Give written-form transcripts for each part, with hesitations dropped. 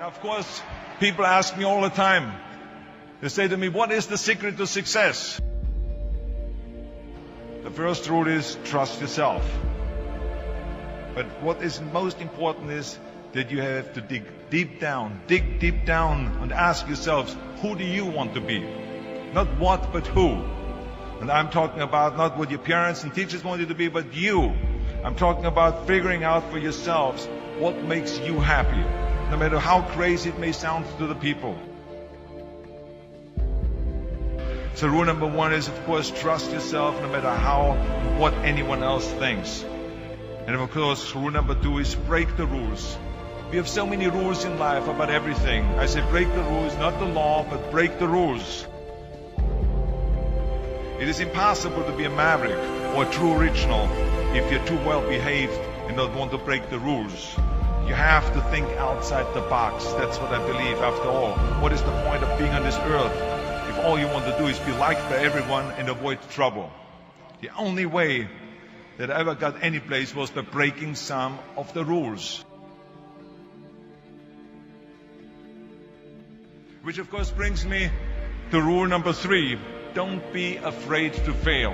Of course, people ask me all the time. They say to me, what is the secret to success? The first rule is trust yourself. But what is most important is that you have to dig deep down and ask yourselves, who do you want to be? Not what, but who. And I'm talking about not what your parents and teachers want you to be, but you. I'm talking about figuring out for yourselves what makes you happy, no matter how crazy it may sound to the people. So rule number one is, of course, trust yourself no matter what anyone else thinks. And of course, rule number two is break the rules. We have so many rules in life about everything. I say break the rules, not the law, but break the rules. It is impossible to be a maverick or a true original if you're too well behaved and don't want to break the rules. You have to think outside the box. That's what I believe. After all, what is the point of being on this earth if all you want to do is be liked by everyone and avoid trouble? The only way that I ever got any place was by breaking some of the rules. Which of course brings me to rule number three. Don't be afraid to fail.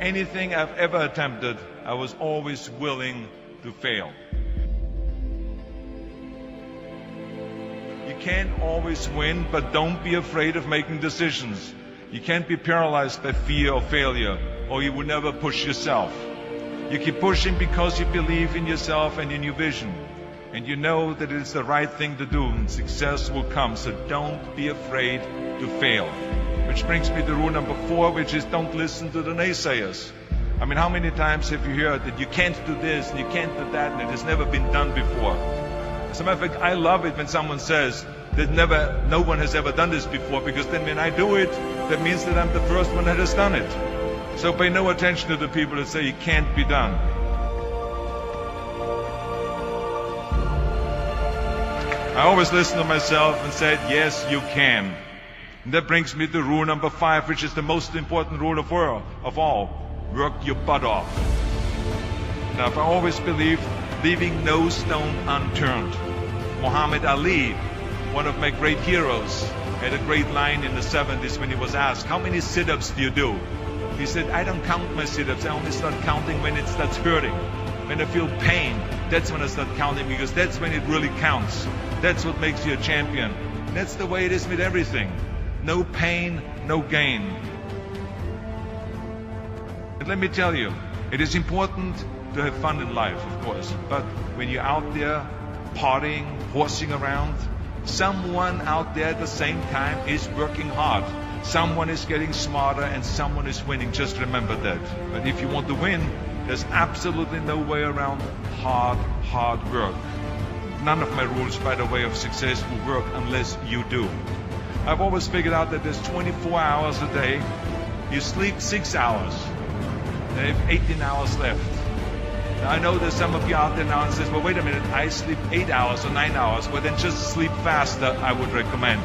Anything I've ever attempted, I was always willing to fail. You can't always win, but don't be afraid of making decisions. You can't be paralyzed by fear of failure, or you will never push yourself. You keep pushing because you believe in yourself and in your vision. And you know that it is the right thing to do, and success will come. So don't be afraid to fail. Which brings me to rule number four, which is don't listen to the naysayers. I mean, how many times have you heard that you can't do this and you can't do that and it has never been done before? As a matter of fact, I love it when someone says that no one has ever done this before, because then when I do it, that means that I'm the first one that has done it. So pay no attention to the people that say it can't be done. I always listen to myself and said, yes, you can. And that brings me to rule number five, which is the most important rule of all. Work your butt off. Now, I've always believed leaving no stone unturned. Muhammad Ali, one of my great heroes, had a great line in the 70s when he was asked, how many sit-ups do you do? He said, I don't count my sit-ups. I only start counting when it starts hurting. When I feel pain, that's when I start counting, because that's when it really counts. That's what makes you a champion. That's the way it is with everything. No pain, no gain. And let me tell you, it is important to have fun in life, of course. But when you're out there partying, horsing around, someone out there at the same time is working hard. Someone is getting smarter and someone is winning. Just remember that. But if you want to win, there's absolutely no way around hard work. None of my rules, by the way, of success will work unless you do. I've always figured out that there's 24 hours a day. You sleep 6 hours. And you have 18 hours left. Now, I know there's some of you out there now and says, well, wait a minute, I sleep 8 hours or 9 hours. Well, then just sleep faster, I would recommend.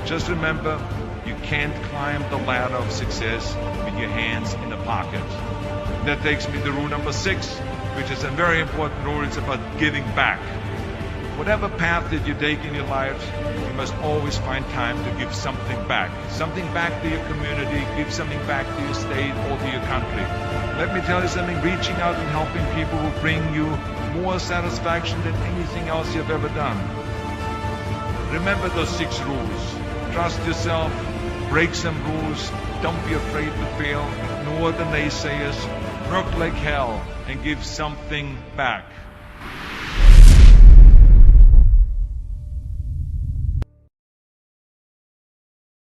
Just remember, you can't climb the ladder of success with your hands in the pocket. That takes me to rule number 6, which is a very important rule. It's about giving back. Whatever path that you take in your life, you must always find time to give something back. Something back to your community, give something back to your state or to your country. Let me tell you something, reaching out and helping people will bring you more satisfaction than anything else you've ever done. Remember those 6 rules. Trust yourself, break some rules, don't be afraid to fail, ignore the naysayers, work like hell, and give something back.